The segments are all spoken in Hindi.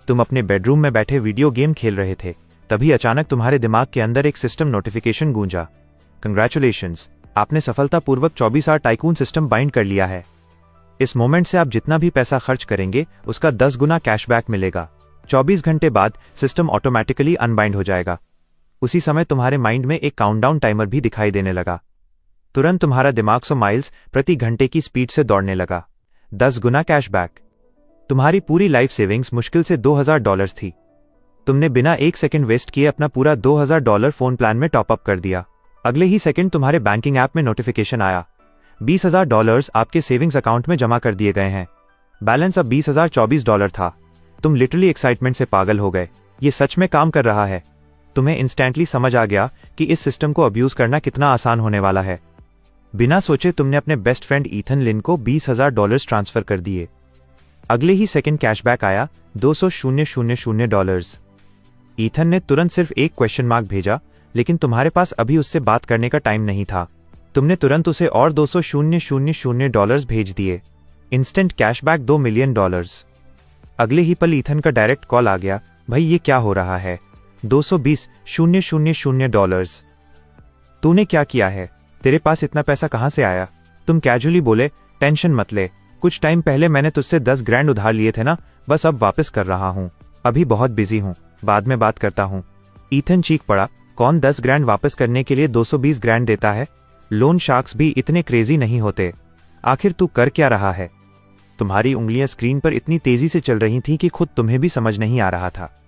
तुम अपने बेडरूम में बैठे वीडियो गेम खेल रहे थे, तभी अचानक तुम्हारे दिमाग के अंदर एक सिस्टम नोटिफिकेशन गूंजा। कंग्रेचुलेशंस, आपने सफलतापूर्वक 24 आवर टाइकून सिस्टम बाइंड कर लिया है। इस मोमेंट से आप जितना भी पैसा खर्च करेंगे उसका 10 गुना कैशबैक मिलेगा। 24 घंटे बाद सिस्टम ऑटोमेटिकली अनबाइंड हो जाएगा। उसी समय तुम्हारे माइंड में एक काउंटडाउन टाइमर भी दिखाई देने लगा। तुरंत तुम्हारा दिमाग 100 माइल्स प्रति घंटे की स्पीड से दौड़ने लगा। 10 गुना कैशबैक। तुम्हारी पूरी लाइफ सेविंग्स मुश्किल से $2000 थी। तुमने बिना एक सेकंड वेस्ट किए अपना पूरा $2000 फोन प्लान में टॉप अप कर दिया। अगले ही सेकंड तुम्हारे बैंकिंग ऐप में नोटिफिकेशन आया, $20,000 आपके सेविंग्स अकाउंट में जमा कर दिए गए हैं। बैलेंस अब $20,024 था। तुम लिटरली एक्साइटमेंट से पागल हो गए। ये सच में काम कर रहा है। तुम्हें इंस्टेंटली समझ आ गया कि इस सिस्टम को अब्यूज करना कितना आसान होने वाला है। बिना सोचे तुमने अपने बेस्ट फ्रेंड ईथन लिन को $20,000 ट्रांसफर कर दिए। अगले ही सेकंड कैशबैक आया $200,000। ईथन ने तुरंत सिर्फ एक क्वेश्चन मार्क भेजा, लेकिन तुम्हारे पास अभी उससे बात करने का टाइम नहीं था। तुमने तुरंत उसे और $200,000 भेज दिए। Instant cashback $2 million. अगले ही पल ईथन का डायरेक्ट कॉल आ गया, भाई ये क्या हो रहा है? $220,000। तूने क्या किया है? तेरे पास इतना पैसा कहां से आया? तुम कैजुअली बोले, टेंशन मत ले, कुछ टाइम पहले मैंने तुझसे 10 ग्रैंड उधार लिए थे ना, बस अब वापस कर रहा हूं। अभी बहुत बिजी हूं, बाद में बात करता हूं। ईथन चीख पड़ा, कौन 10 ग्रैंड वापस करने के लिए 220 ग्रैंड देता है? लोन शार्क्स भी इतने क्रेजी नहीं होते। आखिर तू कर क्या रहा है? तुम्हारी उंगलियां स्क्रीन पर इतनी तेजी से चल रही थीं कि खुद तुम्हें भी समझ नहीं आ रहा था।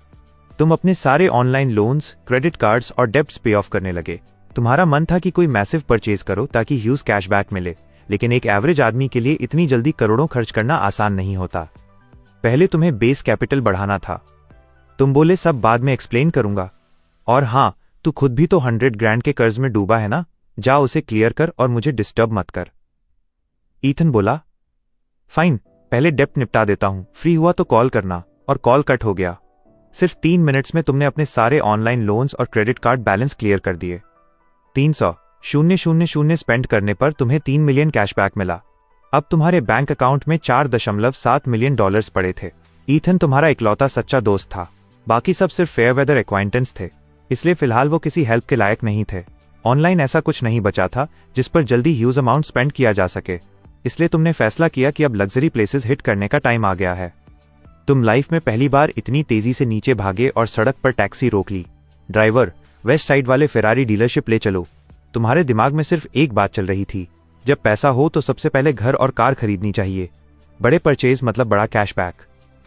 तुम अपने सारे ऑनलाइन लोन्स, क्रेडिट कार्ड्स और डेब्ट्स पे ऑफ करने लगे। तुम्हारा मन था कि कोई मैसिव परचेज करो ताकि ह्यूज कैशबैक मिले, लेकिन एक एवरेज आदमी के लिए इतनी जल्दी करोड़ों खर्च करना आसान नहीं होता। पहले तुम्हें बेस कैपिटल बढ़ाना था। तुम बोले सब बाद में एक्सप्लेन करूंगा। और हाँ, तू खुद भी तो 100 ग्रैंड के कर्ज में डूबा है ना, जा उसे क्लियर कर और मुझे डिस्टर्ब मत कर। ईथन बोला, फाइन, पहले डेप्ट निपटा देता हूं, फ्री हुआ तो कॉल करना। और कॉल कट हो गया। सिर्फ 3 मिनट्स में तुमने अपने सारे ऑनलाइन लोन्स और क्रेडिट कार्ड बैलेंस क्लियर कर दिए। 300,000 स्पेंड करने पर तुम्हें $3 मिलियन कैशबैक मिला। अब तुम्हारे बैंक अकाउंट में $4.7 मिलियन पड़े थे। ईथन तुम्हारा इकलौता सच्चा दोस्त था, बाकी सब सिर्फ फेयर वेदर एक्वाइंटेंस थे, इसलिए फिलहाल वो किसी हेल्प के लायक नहीं थे। ऑनलाइन ऐसा कुछ नहीं बचा था जिस पर जल्दी ह्यूज अमाउंट स्पेंड किया जा सके, इसलिए तुमने फैसला किया कि अब लग्जरी प्लेसेस हिट करने का टाइम आ गया है। तुम लाइफ में पहली बार इतनी तेजी से नीचे भागे और सड़क पर टैक्सी रोक ली। ड्राइवर, वेस्ट साइड वाले फेरारी डीलरशिप ले चलो। तुम्हारे दिमाग में सिर्फ एक बात चल रही थी, जब पैसा हो तो सबसे पहले घर और कार खरीदनी चाहिए। बड़े परचेज मतलब बड़ा कैशबैक।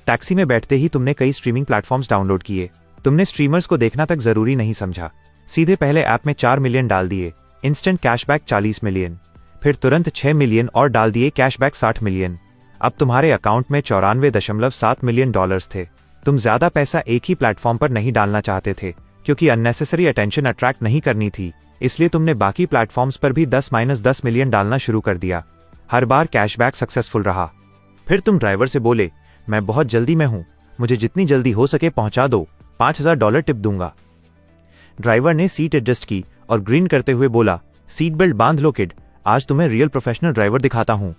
टैक्सी में बैठते ही तुमने कई स्ट्रीमिंग प्लेटफॉर्म्स डाउनलोड किए। तुमने स्ट्रीमर्स को देखना तक जरूरी नहीं समझा, सीधे पहले ऐप में 4 मिलियन डाल दिए, इंस्टेंट कैशबैक 40 मिलियन। फिर तुरंत 6 मिलियन और डाल दिए, कैशबैक 60 मिलियन। अब तुम्हारे अकाउंट में $94.7 मिलियन थे। तुम ज्यादा पैसा एक ही प्लेटफॉर्म पर नहीं डालना चाहते थे, क्योंकि अननेसेसरी अटेंशन अट्रैक्ट नहीं करनी थी, इसलिए तुमने बाकी प्लेटफॉर्म्स पर भी 10-10 मिलियन डालना शुरू कर दिया। हर बार कैशबैक सक्सेसफुल रहा। फिर तुम ड्राइवर से बोले, मैं बहुत जल्दी में हूं, मुझे जितनी जल्दी हो सके पहुंचा दो, $5,000 टिप दूंगा। ड्राइवर ने सीट एडजस्ट की और ग्रीन करते हुए बोला, सीट बेल्ट बांध लो किड, आज तुम्हें रियल प्रोफेशनल ड्राइवर दिखाता हूं।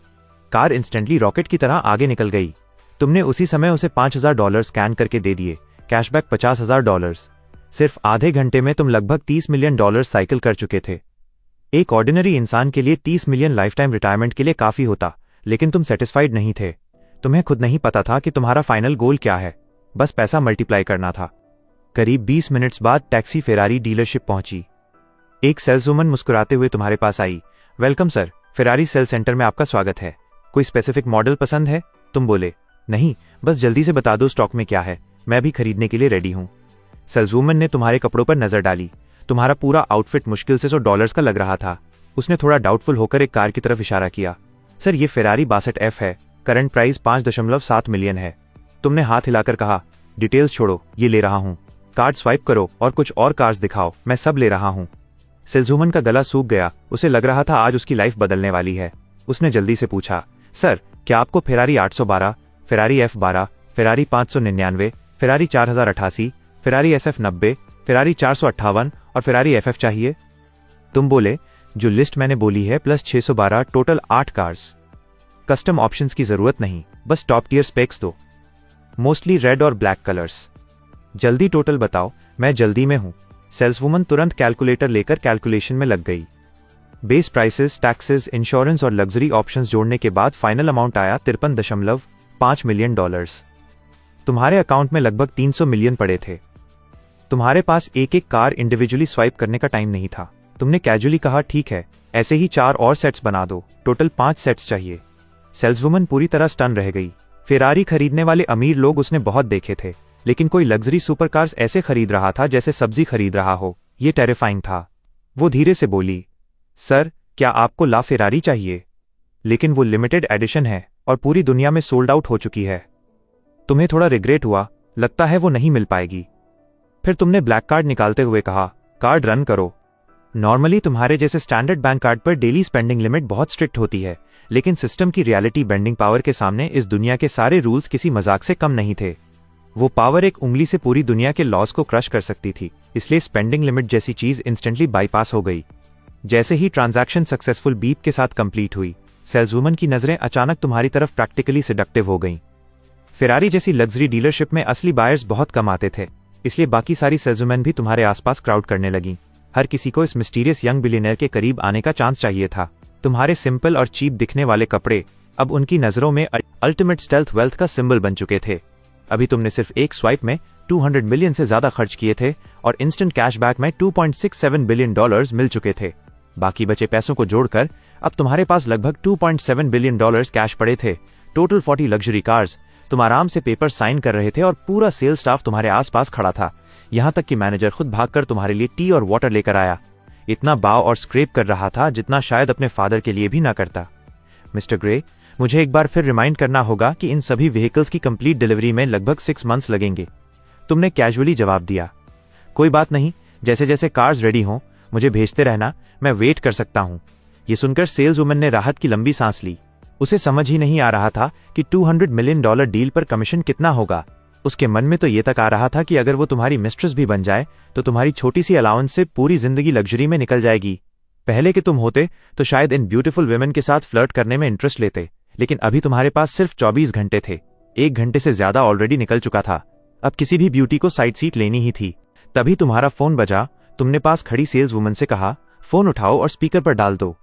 कार इंस्टेंटली रॉकेट की तरह आगे निकल गई। तुमने उसी समय उसे $5,000 स्कैन करके दे दिए, कैशबैक $50,000। सिर्फ आधे घंटे में तुम लगभग $30 मिलियन साइकिल कर चुके थे। एक ऑर्डिनरी इंसान के लिए 30 मिलियन लाइफ टाइम रिटायरमेंट के लिए काफी होता, लेकिन तुम सेटिस्फाइड नहीं थे। तुम्हें खुद नहीं पता था कि तुम्हारा फाइनल गोल क्या है, बस पैसा मल्टीप्लाई करना था। करीब 20 मिनट्स बाद टैक्सी फेरारी डीलरशिप पहुंची। एक सेल्सवुमन मुस्कुराते हुए तुम्हारे पास आई, welcome sir, Ferrari sale centre में आपका स्वागत है। कोई स्पेसिफिक मॉडल पसंद है? तुम बोले, नहीं, बस जल्दी से बता दो स्टॉक में क्या है, मैं भी खरीदने के लिए रेडी हूं। सेल्सवुमन ने तुम्हारे कपड़ों पर नजर डाली। तुम्हारा पूरा आउटफिट मुश्किल से $100 का लग रहा था। उसने थोड़ा डाउटफुल होकर एक कार की तरफ इशारा किया, सर ये फेरारी 62F है, करंट प्राइस 5.7 मिलियन है। तुमने हाथ हिलाकर कहा, डिटेल्स छोड़ो, ये ले रहा हूं। कार्ड स्वाइप करो और कुछ और कार्स दिखाओ, मैं सब ले रहा हूं। सेल्सवुमन का गला सूख गया, उसे लग रहा था आज उसकी लाइफ बदलने वाली है। उसने जल्दी से पूछा, सर क्या आपको Ferrari 812, Ferrari F12, Ferrari 599, Ferrari 4088, Ferrari SF90, Ferrari 458 और फेरारी FF चाहिए? तुम बोले, जो लिस्ट मैंने बोली है plus 612, total 8 cars. Custom options की जरूरत नहीं, बस टॉप टियर स्पेक्स दो। मोस्टली रेड और ब्लैक कलर्स। जल्दी टोटल बताओ, मैं जल्दी में हूँ। सेल्सवुमन तुरंत कैलकुलेटर लेकर कैलकुलेशन में लग गई। बेस प्राइसेस, टैक्सेस, इंश्योरेंस और लग्जरी ऑप्शंस जोड़ने के बाद फाइनल अमाउंट आया 53.5 मिलियन डॉलर्स। तुम्हारे अकाउंट में लगभग 300 मिलियन पड़े थे। तुम्हारे पास एक एक कार इंडिविजुअली स्वाइप करने का टाइम नहीं था। तुमने कैजुअली कहा, ठीक है, ऐसे ही 4 और सेट्स बना दो, टोटल 5 सेट्स चाहिए। सेल्सवुमन पूरी तरह स्टन रह गई। फेरारी खरीदने वाले अमीर लोग उसने बहुत देखे थे, लेकिन कोई लग्जरी सुपरकार्स ऐसे खरीद रहा था जैसे सब्जी खरीद रहा हो। ये टेरिफाइंग था। वो धीरे से बोली, सर, क्या आपको ला फेरारी चाहिए? लेकिन वो लिमिटेड एडिशन है और पूरी दुनिया में सोल्ड आउट हो चुकी है। तुम्हें थोड़ा रिग्रेट हुआ, लगता है वो नहीं मिल पाएगी। फिर तुमने ब्लैक कार्ड निकालते हुए कहा, कार्ड रन करो। नॉर्मली तुम्हारे जैसे स्टैंडर्ड बैंक कार्ड पर डेली स्पेंडिंग लिमिट बहुत स्ट्रिक्ट होती है, लेकिन सिस्टम की रियलिटी बेंडिंग पावर के सामने इस दुनिया के सारे रूल्स किसी मजाक से कम नहीं थे। वो पावर एक उंगली से पूरी दुनिया के लॉस को क्रश कर सकती थी, इसलिए स्पेंडिंग लिमिट जैसी चीज इंस्टेंटली बाईपास हो गई। जैसे ही ट्रांजैक्शन सक्सेसफुल बीप के साथ कंप्लीट हुई, सेल्सवुमन की नजरें अचानक तुम्हारी तरफ प्रैक्टिकली सेडक्टिव हो गईं। फेरारी जैसी लग्जरी डीलरशिप में असली बायर्स बहुत कम आते थे, इसलिए बाकी सारी सेल्सवुमेन भी तुम्हारे आसपास क्राउड करने लगी। हर किसी को इस मिस्टीरियस यंग बिलियनर के करीब आने का चांस चाहिए था। तुम्हारे सिंपल और चीप दिखने वाले कपड़े अब उनकी नजरों में अल्टीमेट स्टेल्थ वेल्थ का सिंबल बन चुके थे। अभी तुमने सिर्फ एक स्वाइप में 200 मिलियन से ज्यादा खर्च किए थे और इंस्टेंट कैशबैक में 2.67 बिलियन डॉलर्स मिल चुके थे। बाकी बचे पैसों को जोड़कर अब तुम्हारे पास लगभग 2.7 बिलियन डॉलर्स कैश पड़े थे। Total 40 luxury cars. तुम आराम से पेपर साइन कर रहे थे और पूरा सेल्स स्टाफ तुम्हारे आसपास खड़ा था। यहां तक कि मैनेजर खुद भागकर तुम्हारे लिए टी और वाटर लेकर आया। इतना बाव और स्क्रैप कर रहा था जितना शायद अपने फादर के लिए भी ना करता। मिस्टर ग्रे, मुझे एक बार फिर रिमाइंड करना होगा कि इन सभी व्हीकल्स की कंप्लीट डिलीवरी में लगभग 6 मंथ्स लगेंगे। तुमने कैजुअली जवाब दिया, कोई बात नहीं, जैसे जैसे कार्स रेडी हों मुझे भेजते रहना, मैं वेट कर सकता हूं। ये सुनकर सेल्स वुमन ने राहत की लंबी सांस ली। उसे समझ ही नहीं आ रहा था कि 200 मिलियन डॉलर डील पर कमीशन कितना होगा। उसके मन में तो ये तक आ रहा था कि अगर वो तुम्हारी मिस्ट्रेस भी बन जाए तो तुम्हारी छोटी सी अलाउंस से पूरी जिंदगी लग्जरी में निकल जाएगी। पहले के तुम होते तो शायद इन ब्यूटीफुल वुमेन के साथ फ्लर्ट करने में इंटरेस्ट लेते, लेकिन अभी तुम्हारे पास सिर्फ 24 घंटे थे। 1 घंटे से ज्यादा ऑलरेडी निकल चुका था। अब किसी भी ब्यूटी को साइड सीट लेनी ही थी। तभी तुम्हारा फोन बजा। तुमने पास खड़ी सेल्स वुमन से कहा, फोन उठाओ और स्पीकर पर डाल दो।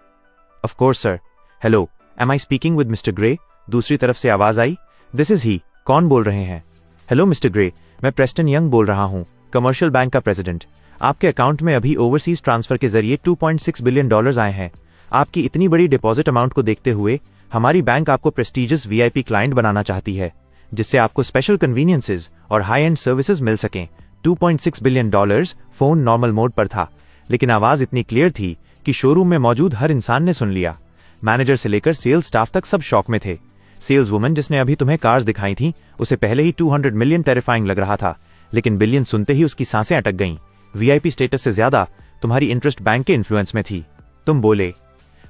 Of course sir. Hello, am I speaking with mister Grey? दूसरी तरफ से आवाज आई। This is he. कौन बोल रहे हैं? हेलो मिस्टर ग्रे, मैं प्रेस्टन यंग बोल रहा हूँ, कमर्शियल बैंक का प्रेसिडेंट। आपके अकाउंट में अभी ओवरसीज ट्रांसफर के जरिए 2.6 बिलियन डॉलर्स आए हैं। आपकी इतनी बड़ी डिपॉजिट अमाउंट को देखते हुए हमारी बैंक आपको प्रेस्टीजियस वीआईपी क्लाइंट बनाना चाहती है, जिससे आपको स्पेशल कन्वीनियंसेस और हाई एंड सर्विसेज मिल सकें। 2.6 billion dollars. Phone normal mode पर था, लेकिन आवाज इतनी क्लियर थी कि शोरूम में मौजूद हर इंसान ने सुन लिया। मैनेजर से लेकर सेल्स स्टाफ तक सब शॉक में थे। सेल्स वुमन जिसने अभी तुम्हें कार्स दिखाई थी, उसे पहले ही 200 मिलियन टेरिफाइंग लग रहा था, लेकिन बिलियन सुनते ही उसकी सांसें अटक गईं। वीआईपी स्टेटस से ज्यादा तुम्हारी इंटरेस्ट बैंक के इन्फ्लुएंस में थी। तुम बोले,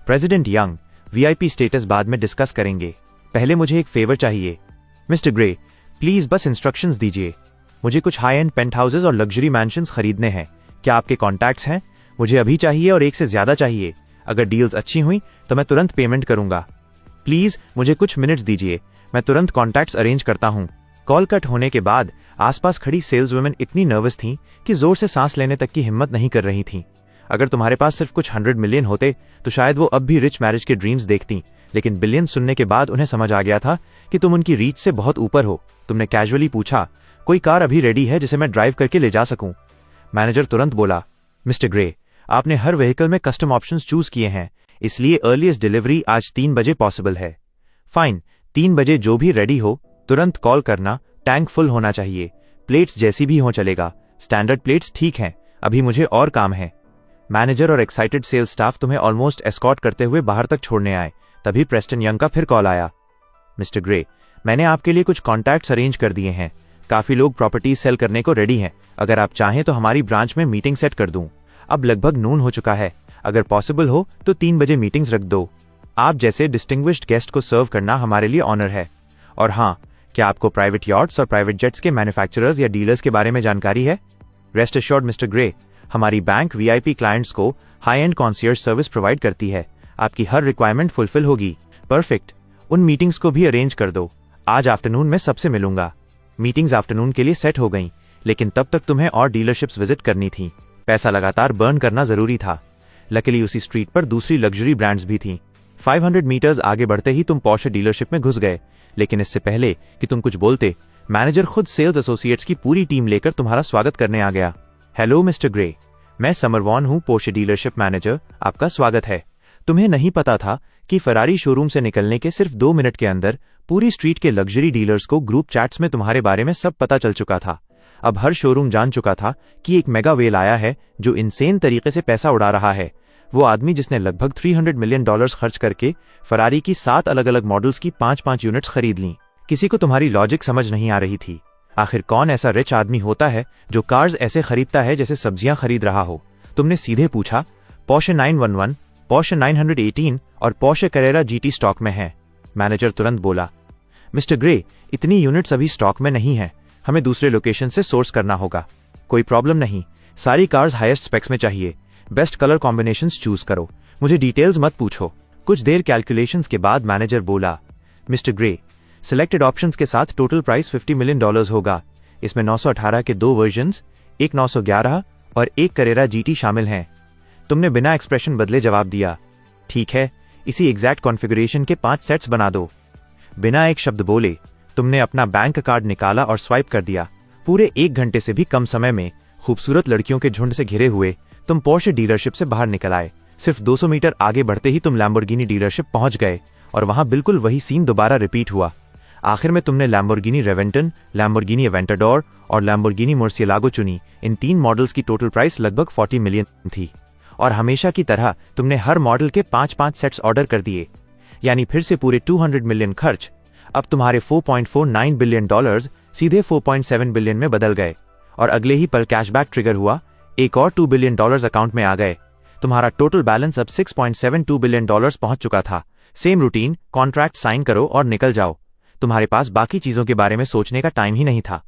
प्रेसिडेंट यंग, वीआईपी स्टेटस बाद में डिस्कस करेंगे, पहले मुझे एक फेवर चाहिए। मिस्टर ग्रे, प्लीज बस इंस्ट्रक्शंस दीजिए। मुझे कुछ हाई एंड पेंट हाउसेज और लग्जरी मैंशंस खरीदने हैं। क्या आपके कॉन्टैक्ट्स हैं? मुझे अभी चाहिए और एक से ज्यादा चाहिए। अगर डील्स अच्छी हुई तो मैं तुरंत पेमेंट करूंगा। प्लीज मुझे कुछ मिनट्स दीजिए, मैं तुरंत कॉन्टैक्ट्स अरेंज करता हूं। कॉल कट होने के बाद आसपास खड़ी सेल्स वुमेन इतनी नर्वस थीं कि जोर से सांस लेने तक की हिम्मत नहीं कर रही थीं। अगर तुम्हारे पास सिर्फ कुछ 100 मिलियन होते तो शायद वो अब भी रिच मैरिज के ड्रीम्स देखती, लेकिन बिलियन सुनने के बाद उन्हें समझ आ गया था कि तुम उनकी रीच से बहुत ऊपर हो। तुमने कैजुअली पूछा, कोई कार अभी रेडी है जिसे मैं ड्राइव करके ले जा सकूं? मैनेजर तुरंत बोला, मिस्टर ग्रे, आपने हर व्हीकल में कस्टम ऑप्शंस चूज किए हैं, इसलिए अर्लीस्ट डिलीवरी आज 3 बजे पॉसिबल है। फाइन, 3 बजे जो भी रेडी हो तुरंत कॉल करना। टैंक फुल होना चाहिए। प्लेट्स जैसी भी हो चलेगा, स्टैंडर्ड प्लेट्स ठीक हैं, अभी मुझे और काम है। मैनेजर और एक्साइटेड सेल्स स्टाफ तुम्हें ऑलमोस्ट एस्कॉर्ट करते हुए बाहर तक छोड़ने आए। तभी प्रेस्टन यंग का फिर कॉल आया। मिस्टर ग्रे, मैंने आपके लिए कुछ कॉन्टैक्ट्स अरेंज कर दिए हैं। काफी लोग प्रॉपर्टी सेल करने को रेडी हैं। अगर आप चाहें तो हमारी ब्रांच में मीटिंग सेट कर दूं। अब लगभग नून हो चुका है, अगर पॉसिबल हो तो 3 बजे मीटिंग्स रख दो। आप जैसे डिस्टिंग्विश्ड गेस्ट को सर्व करना हमारे लिए ऑनर है। और हाँ, क्या आपको प्राइवेट यॉट्स और प्राइवेट जेट्स के मैन्युफैक्चरर्स या डीलर्स के बारे में जानकारी है? रेस्ट एश्योर्ड मिस्टर ग्रे, हमारी बैंक वीआईपी क्लाइंट्स को high and concierge service provide करती है। आपकी हर रिक्वायरमेंट फुलफिल होगी। परफेक्ट, उन मीटिंग्स को भी अरेंज कर दो। आज आफ्टरनून में सबसे मिलूंगा। मीटिंग्स आफ्टरनून के लिए सेट हो गईं, लेकिन तब तक तुम्हें और डीलरशिप्स विजिट करनी थी। पैसा लगातार बर्न करना जरूरी था। लकीली उसी स्ट्रीट पर दूसरी लग्जरी ब्रांड्स भी थीं। 500 मीटर्स आगे बढ़ते ही तुम पोर्शे डीलरशिप में घुस गए, लेकिन इससे पहले कि तुम कुछ बोलते, मैनेजर खुद सेल्स एसोसिएट्स की पूरी टीम लेकर तुम्हारा स्वागत करने आ गया। हेलो मिस्टर ग्रे, मैं समरवॉन हूँ, पोर्शे डीलरशिप मैनेजर। आपका स्वागत है। तुम्हें नहीं पता था कि फरारी शोरूम से निकलने के सिर्फ 2 मिनट के अंदर पूरी स्ट्रीट के लग्जरी डीलर्स को ग्रुप चैट्स में तुम्हारे बारे में सब पता चल चुका था। अब हर शोरूम जान चुका था कि एक मेगा वेल आया है जो इनसेन तरीके से पैसा उड़ा रहा है। वो आदमी जिसने लगभग $300 मिलियन खर्च करके फरारी की 7 अलग अलग मॉडल्स की 5-5 यूनिट्स खरीद लीं। किसी को तुम्हारी लॉजिक समझ नहीं आ रही थी। आखिर कौन ऐसा रिच आदमी होता है जो कार्स ऐसे खरीदता है जैसे सब्जियां खरीद रहा हो? तुमने सीधे पूछा। पोर्शे 911, पोर्शे 918 और पोर्शे कैरेरा जीटी स्टॉक में है। मैनेजर तुरंत बोला, मिस्टर ग्रे, इतनी यूनिट्स अभी स्टॉक में नहीं है, हमें दूसरे लोकेशन से सोर्स करना होगा। कोई प्रॉब्लम नहीं, सारी कार्स हाईएस्ट स्पेक्स में चाहिए। बेस्ट कलर कॉम्बिनेशंस चूज करो, मुझे डिटेल्स मत पूछो। कुछ देर कैलकुलेशंस के बाद मैनेजर बोला, मिस्टर ग्रे, सिलेक्टेड ऑप्शंस के साथ टोटल प्राइस $50 मिलियन होगा। इसमें 918 के 2 वर्जन्स, एक 911 और एक करेरा जीटी शामिल हैं। तुमने बिना एक्सप्रेशन बदले जवाब दिया, ठीक है, इसी एग्जैक्ट कॉन्फ़िगरेशन के 5 सेट्स बना दो। बिना एक शब्द बोले तुमने अपना बैंक कार्ड निकाला और स्वाइप कर दिया। पूरे 1 घंटे से भी कम समय में खूबसूरत लड़कियों के झुंड से घिरे हुए तुम पोर्शे डीलरशिप से बाहर निकल आए। सिर्फ 200 मीटर आगे बढ़ते ही तुम लैम्बोर्गिनी डीलरशिप पहुंच गए और वहां बिल्कुल वही सीन दोबारा रिपीट हुआ। आखिर में तुमने लैम्बोर्गिनी रेवेंटन, लैम्बोर्गिनी एवेंटाडोर और लैम्बोर्गिनी मुर्सिएलागो चुनी। इन 3 मॉडल्स की टोटल प्राइस लगभग $40 मिलियन थी और हमेशा की तरह तुमने हर मॉडल के 5-5 सेट्स ऑर्डर कर दिए, यानी फिर से पूरे $200 मिलियन खर्च। अब तुम्हारे $4.49 बिलियन सीधे $4.7 बिलियन में बदल गए और अगले ही पल कैशबैक ट्रिगर हुआ, एक और $2 बिलियन अकाउंट में आ गए। तुम्हारा टोटल बैलेंस अब $6.72 बिलियन पहुंच चुका था। सेम रूटीन, कॉन्ट्रैक्ट साइन करो और निकल जाओ। तुम्हारे पास बाकी चीजों के बारे में सोचने का टाइम ही नहीं था।